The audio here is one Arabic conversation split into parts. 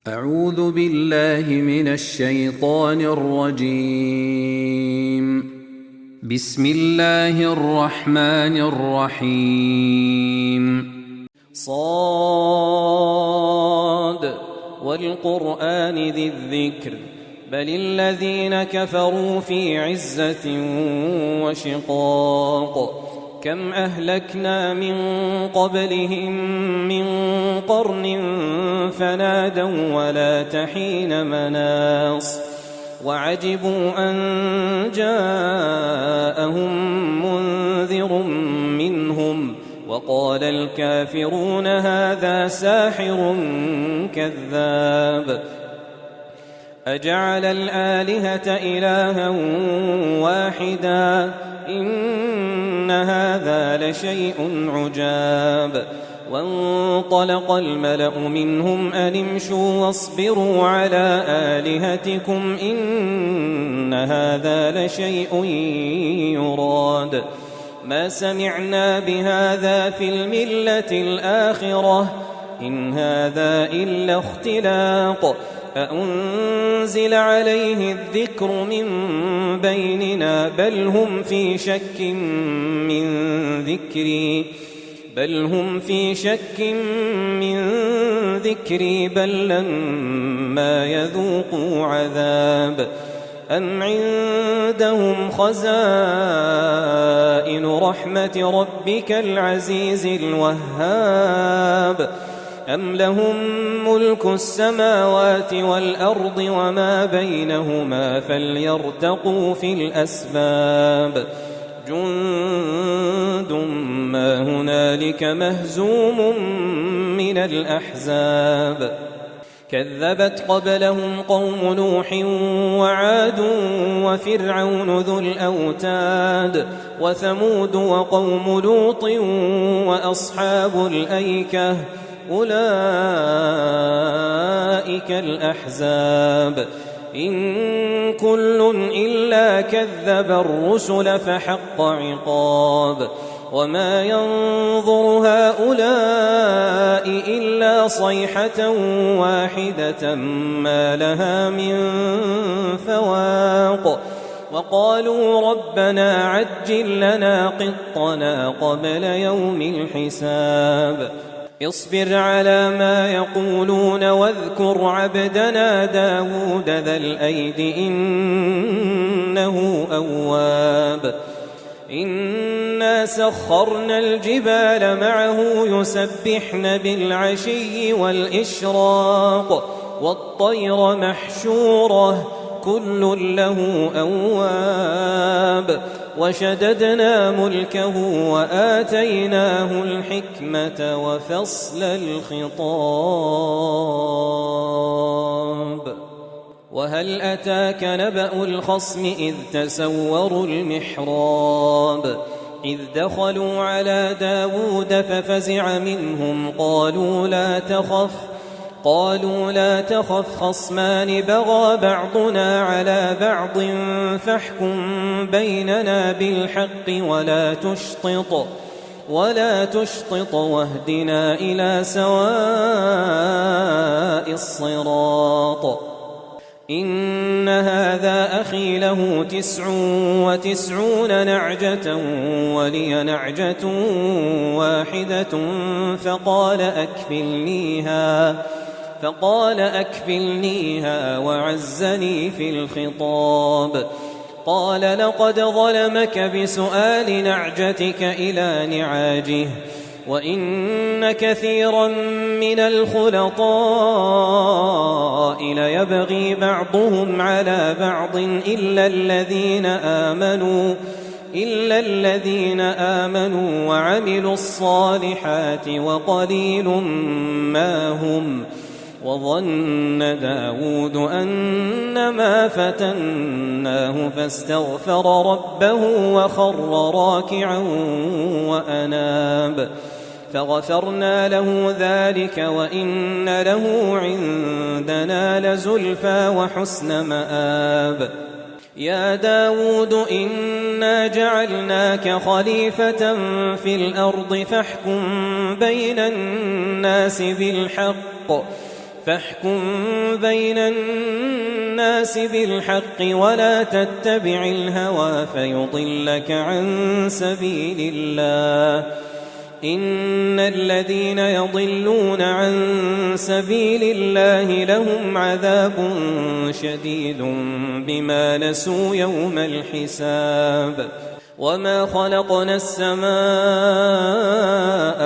أعوذ بالله من الشيطان الرجيم. بسم الله الرحمن الرحيم. صاد والقرآن ذي الذكر بل الذين كفروا في عزة وشقاق كم أهلكنا من قبلهم من قرن فنادوا ولا تحين مناص وعجبوا أن جاءهم منذر منهم وقال الكافرون هذا ساحر كذاب أجعل الآلهة إلها واحدا إن هذا لشيء عجاب وانطلق الملأ منهم أن امشوا واصبروا على آلهتكم إن هذا لشيء يراد ما سمعنا بهذا في الملة الآخرة إن هذا إلا اختلاق أأنزل عليه الذكر من بيننا بل هم في شك من ذكري بل لما يذوقوا عذاب أم عندهم خزائن رحمة ربك العزيز الوهاب أم لهم ملك السماوات والأرض وما بينهما فليرتقوا في الأسباب جند ما هنالك مهزوم من الأحزاب كذبت قبلهم قوم نوح وعاد وفرعون ذو الأوتاد وثمود وقوم لوط وأصحاب الأيكة أولئك الأحزاب إن كل إلا كذب الرسل فحق عقاب وما ينظر هؤلاء إلا صيحة واحدة ما لها من فواق وقالوا ربنا عجل لنا قطنا قبل يوم الحساب اصبر على ما يقولون واذكر عبدنا داود ذا الأيد إنه أواب إنا سخرنا الجبال معه يسبحن بالعشي والإشراق والطير محشورة كل له أواب وشددنا ملكه وآتيناه الحكمة وفصل الخطاب وهل أتاك نبأ الخصم إذ تسوروا المحراب إذ دخلوا على داود ففزع منهم قالوا لا تخف خصمان بغى بعضنا على بعض فاحكم بيننا بالحق ولا تشطط واهدنا إلى سواء الصراط إن هذا أخي له 99 نعجة ولي نعجة واحدة فقال أكفلنيها وعزني في الخطاب قال لقد ظلمك بسؤال نعجتك إلى نعاجه وإن كثيرا من الخلطاء ليبغي بعضهم على بعض إلا الذين آمنوا وعملوا الصالحات وقليل ما هم وظن داود أنما فتناه فاستغفر ربه وخر راكعا وأناب فغفرنا له ذلك وإن له عندنا لزلفى وحسن مآب يا داود إنا جعلناك خليفة في الأرض فاحكم بين الناس بالحق فاحكم بين الناس بالحق ولا تتبع الهوى فيضلك عن سبيل الله. إن الذين يضلون عن سبيل الله لهم عذاب شديد بما نسوا يوم الحساب. وما خلقنا السماء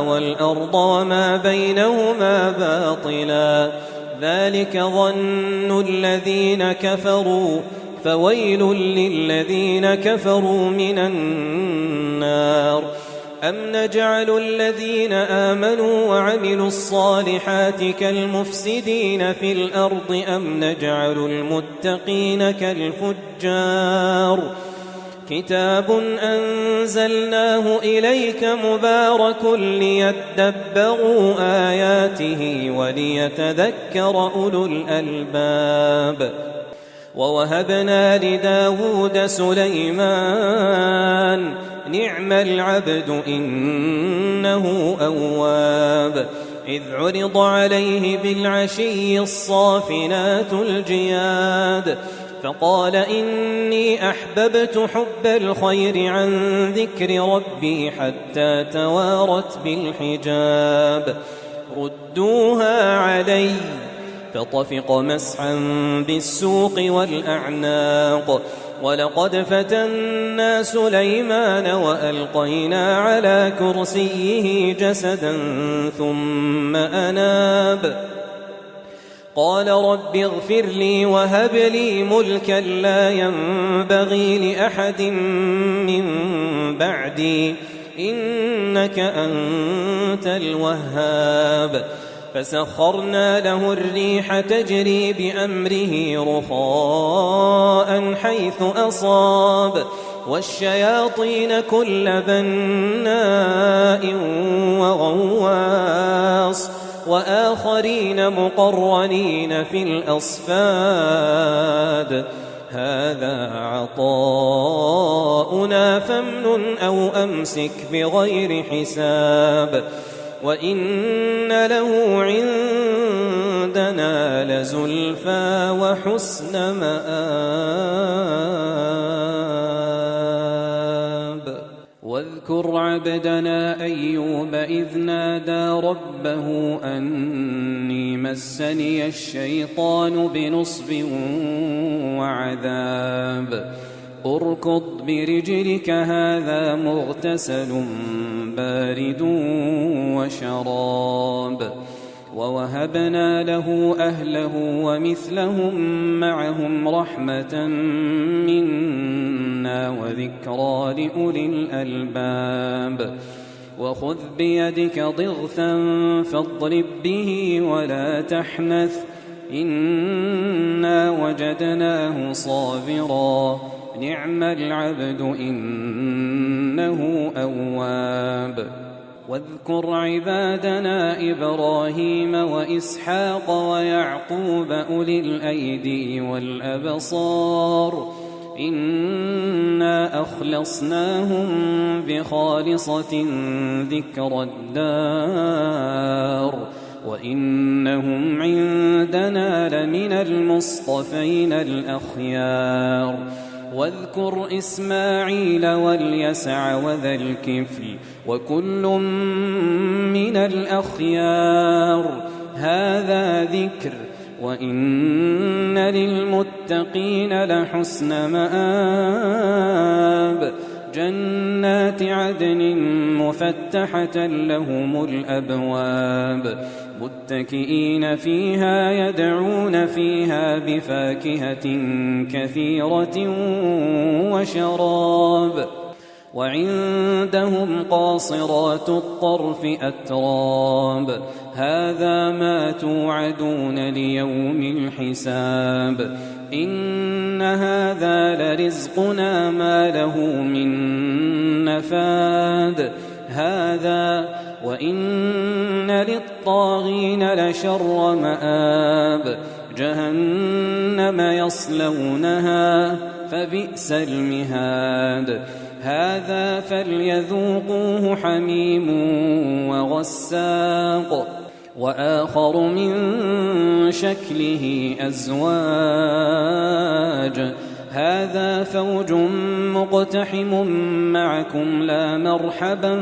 والأرض وما بينهما باطلا ذلك ظن الذين كفروا فويل للذين كفروا من النار. أم نجعل الذين آمنوا وعملوا الصالحات كالمفسدين في الأرض أم نجعل المتقين كالفجار. كتاب أنزلناه إليك مبارك ليدبروا آياته وليتذكر أولو الألباب. ووهبنا لداود سليمان نعم العبد إنه أواب. إذ عرض عليه بالعشي الصافنات الجياد فقال إني أحببت حب الخير عن ذكر ربي حتى توارت بالحجاب. ردوها علي فطفق مسحا بالسوق والأعناق. ولقد فتنا سليمان وألقينا على كرسيه جسدا ثم أناب. قال رب اغفر لي وهب لي ملكا لا ينبغي لأحد من بعدي إنك أنت الوهاب. فسخرنا له الريح تجري بأمره رخاء حيث أصاب والشياطين كل بناء وغواص وآخرين مقرنين في الأصفاد. هذا عطاؤنا فامنن أو أمسك بغير حساب. وإن له عندنا لزلفى وحسن مآب. واذكر عبدنا أيوب إذ نادى ربه أني مسني الشيطان بنصب وعذاب. اركض برجلك هذا مغتسل بارد وشراب. ووهبنا له أهله ومثلهم معهم رحمة منا وذكرى لأولي الألباب. وخذ بيدك ضغثا فاضرب به ولا تحنث إنا وجدناه صابرا نعم العبد إنه أواب. واذكر عبادنا إبراهيم وإسحاق ويعقوب أولي الأيدي والأبصار إنا أخلصناهم بخالصة ذكر الدار وإنهم عندنا لمن المصطفين الأخيار. واذكر إسماعيل واليسع وذا الكفل وكل من الأخيار هذا ذكر وإن للمتقين لحسن مآب. جنات عدن مفتحة لهم الأبواب متكئين فيها يدعون فيها بفاكهة كثيرة وشراب. وعندهم قاصرات الطرف أتراب هذا ما توعدون ليوم الحساب. إن هذا لرزقنا ما له من نفاد. هذا وإن للطاغين لشر مآب. جهنم يصلونها فبئس المهاد. هذا فليذوقوه حميم وغساق. وآخر من شكله أزواج هذا فوج مقتحم معكم لا مرحبا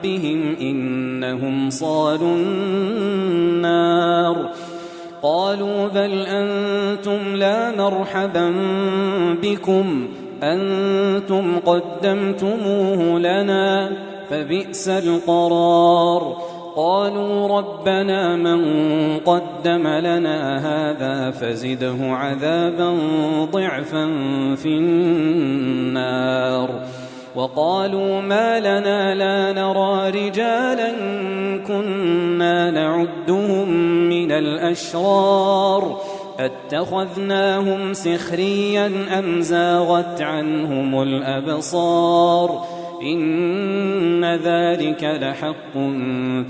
بهم إنهم صالوا النار قالوا بل أنتم لا مرحبا بكم أنتم قدمتموه لنا فبئس القرار قالوا ربنا من قدم لنا هذا فزده عذابا ضعفا في النار وقالوا ما لنا لا نرى رجالا كنا نعدهم من الأشرار أتخذناهم سخريا أم زاغت عنهم الأبصار إن ذلك لحق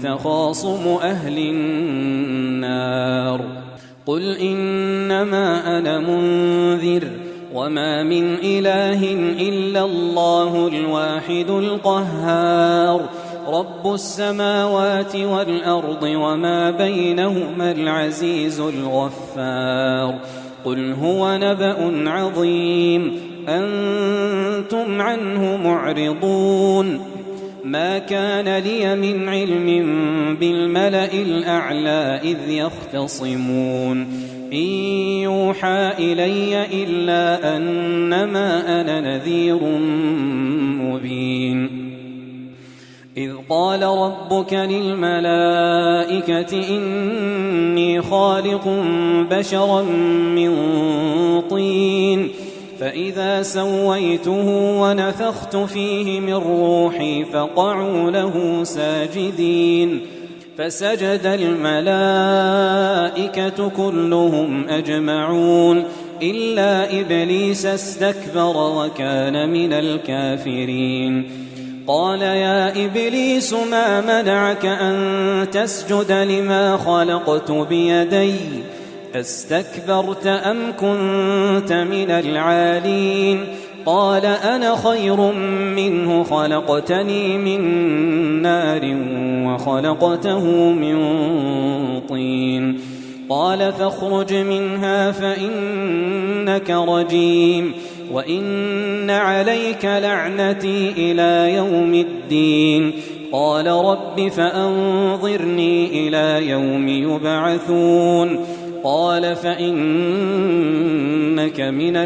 تخاصم أهل النار قل إنما أنا منذر وما من إله إلا الله الواحد القهار رب السماوات والأرض وما بينهما العزيز الغفار قل هو نبأ عظيم أنتم عنه معرضون ما كان لي من علم بالملأ الأعلى إذ يختصمون إن يوحى إلي إلا أنما أنا نذير مبين إذ قال ربك للملائكة إني خالق بشرا من طين فإذا سويته ونفخت فيه من روحي فقعوا له ساجدين فسجد الملائكة كلهم أجمعون إلا إبليس استكبر وكان من الكافرين قال يا إبليس ما منعك أن تسجد لما خلقت بيدي استكبرت أم كنت من العالين قال أنا خير منه خلقتني من نار وخلقته من طين قال فاخرج منها فإنك رجيم وإن عليك لعنتي إلى يوم الدين قال رب فأنظرني إلى يوم يبعثون قال فإنك من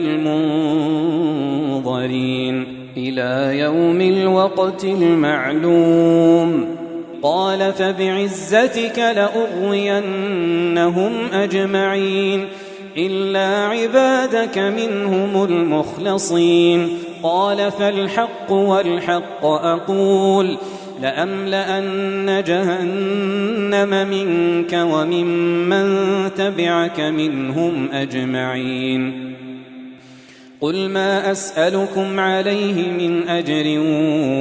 المنظرين إلى يوم الوقت المعلوم قال فبعزتك لأغوينهم أجمعين إلا عبادك منهم المخلصين قال فالحق والحق أقول لأملأن جهنم منك وممن تبعك منهم أجمعين قل ما أسألكم عليه من أجر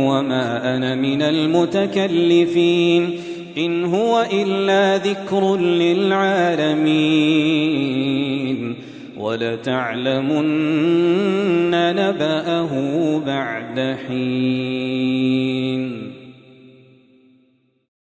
وما أنا من المتكلفين إن هو إلا ذكر للعالمين ولتعلمن نبأه بعد حين